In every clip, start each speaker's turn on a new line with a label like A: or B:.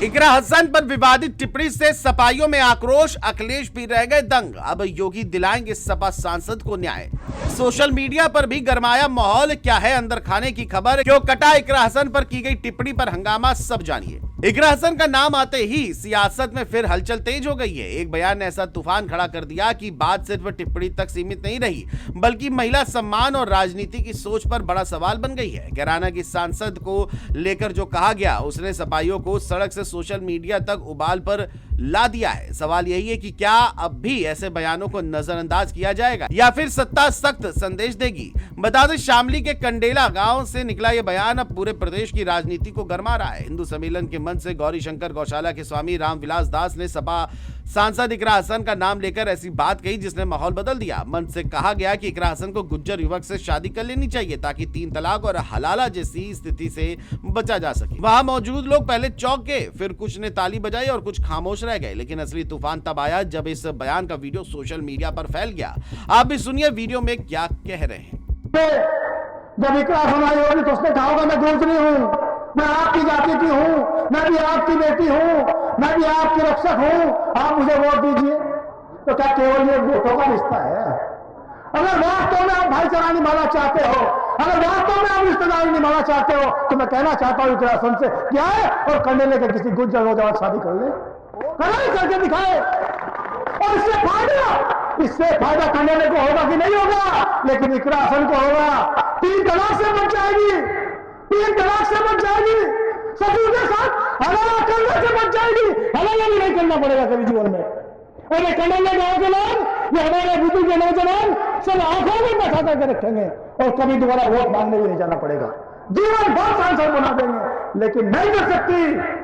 A: इकरा हसन पर विवादित टिप्पणी से सपाइयों में आक्रोश, अखिलेश भी रह गए दंग। अब योगी दिलाएंगे सपा सांसद को न्याय। सोशल मीडिया पर भी गरमाया माहौल, क्या है अंदर खाने की खबर, क्यों कटा इकरा हसन पर की गई टिप्पणी पर हंगामा, सब जानिए। इकरा हसन का नाम आते ही सियासत में फिर हलचल तेज हो गई है। एक बयान ने ऐसा तूफान खड़ा कर दिया कि बात सिर्फ टिप्पणी तक सीमित नहीं रही, बल्कि महिला सम्मान और राजनीति की सोच पर बड़ा सवाल बन गई है। कैराना की सांसद को लेकर जो कहा गया, उसने सपाइयों को सड़क से सोशल मीडिया तक उबाल पर ला दिया है। सवाल यही है कि क्या अब भी ऐसे बयानों को नजरअंदाज किया जाएगा या फिर सत्ता सख्त संदेश देगी। बता दें, शामली के कंडेला गांव से निकला यह बयान अब पूरे प्रदेश की राजनीति को गरमा रहा है। हिंदू सम्मेलन के मंच से गौरी शंकर गौशाला के स्वामी रामविलास दास ने सपा सांसद इकरा हसन का नाम लेकर ऐसी बात कही जिसने माहौल बदल दिया। मंच से कहा गया कि इकरा हसन को गुज्जर युवक से शादी कर लेनी चाहिए ताकि 3 तलाक और हलाला जैसी स्थिति से बचा जा सके। वहां मौजूद लोग पहले चौंक गए, फिर कुछ ने ताली बजाई और कुछ खामोश रह गए। लेकिन असली तूफान तब आया जब इस बयान का वीडियो सोशल मीडिया पर फैल गया। आप भी सुनिए वीडियो में क्या कह रहे हैं।
B: जब इकरा हसन आई होगी तो उसने कहा होगा मैं गुजरी हूँ, मैं आपकी जाति की हूँ, मैं भी आपकी बेटी हूँ, मैं भी आपकी रक्षक हूँ, आप मुझे वोट दीजिए। तो क्या केवल ये वोटों का रिश्ता है? अगर वास्तव में आप भाईचारा निभाना चाहते हो, अगर वास्तव में आप रिश्तेदारी निभाना चाहते हो, तो मैं कहना चाहता हूँ इकरा हसन से क्या है और कंडेले के किसी गुज्जर नौजवान शादी कर ले, करके दिखाए। और इससे फायदा कंडेले को होगा कि नहीं होगा, लेकिन इकरा हसन को होगा। 3 तलाक से बच जाएगी, 3 तलाक से बच जाएगी, ससुर के साथ हलाला करने से बच जाएगी। हलाला भी नहीं करना पड़ेगा कभी जीवन में। और ये कंडेले गांव के लोग, ये हमारे बुजुर्ग के नौजवान सब आंखों में बैठा करके रखेंगे और कभी दोबारा वोट मांगने भी नहीं जाना पड़ेगा। जीवन भर सांसद बना देंगे, लेकिन नहीं कर सकती।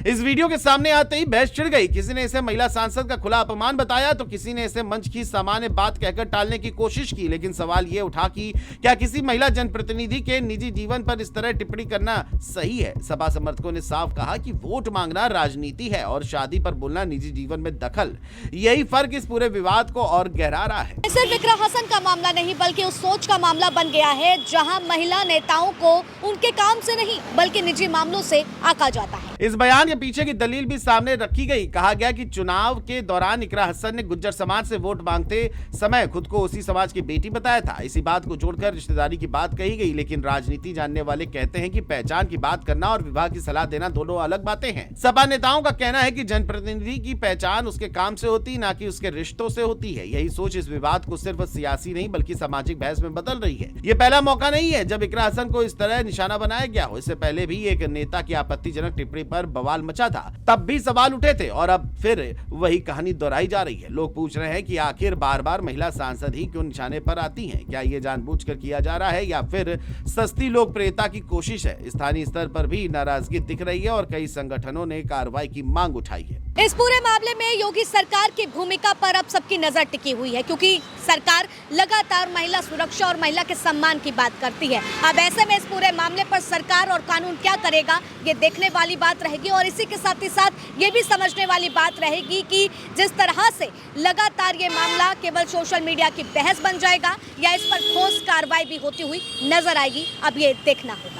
A: इस वीडियो के सामने आते ही बहस छिड़ गई। किसी ने इसे महिला सांसद का खुला अपमान बताया तो किसी ने इसे मंच की सामान्य बात कहकर टालने की कोशिश की। लेकिन सवाल ये उठा कि क्या किसी महिला जनप्रतिनिधि के निजी जीवन पर इस तरह टिप्पणी करना सही है। सपा समर्थकों ने साफ कहा कि वोट मांगना राजनीति है और शादी पर बोलना निजी जीवन में दखल। यही फर्क इस पूरे विवाद को और गहरा रहा है।
C: सिर्फ इकरा हसन का मामला नहीं बल्कि उस सोच का मामला बन गया है जहाँ महिला नेताओं को उनके काम से नहीं बल्कि निजी मामलों से आका जाता है।
A: इस बयान के पीछे की दलील भी सामने रखी गई। कहा गया कि चुनाव के दौरान इकरा हसन ने गुज्जर समाज से वोट मांगते समय खुद को उसी समाज की बेटी बताया था। इसी बात को जोड़कर रिश्तेदारी की बात कही गई। लेकिन राजनीति जानने वाले कहते हैं कि पहचान की बात करना और विवाह की सलाह देना दोनों अलग बातें हैं। सपा नेताओं का कहना है कि जनप्रतिनिधि की पहचान उसके काम से होती, ना कि उसके रिश्तों से होती है। यही सोच इस विवाद को सिर्फ सियासी नहीं बल्कि सामाजिक बहस में बदल रही है। ये पहला मौका नहीं है जब इकरा हसन को इस तरह निशाना बनाया गया हो। इससे पहले भी एक नेता की आपत्तिजनक टिप्पणी पर बवाल मचा था, तब भी सवाल उठे थे और अब फिर वही कहानी दोहराई जा रही है। लोग पूछ रहे हैं कि आखिर बार बार महिला सांसद ही क्यों निशाने पर आती हैं? क्या ये जानबूझकर किया जा रहा है या फिर सस्ती लोकप्रियता की कोशिश है? स्थानीय स्तर पर भी नाराजगी दिख रही है और कई संगठनों ने कार्रवाई की मांग उठाई है।
C: इस पूरे मामले में योगी सरकार की भूमिका पर अब सबकी नजर टिकी हुई है क्योंकि सरकार लगातार महिला सुरक्षा और महिला के सम्मान की बात करती है। अब ऐसे में इस पूरे मामले पर सरकार और कानून क्या करेगा ये देखने वाली बात रहेगी और इसी के साथ ही साथ ये भी समझने वाली बात रहेगी कि जिस तरह से लगातार ये मामला केवल सोशल मीडिया की बहस बन जाएगा या इस पर ठोस कार्रवाई भी होती हुई नजर आएगी। अब ये देखना होगा।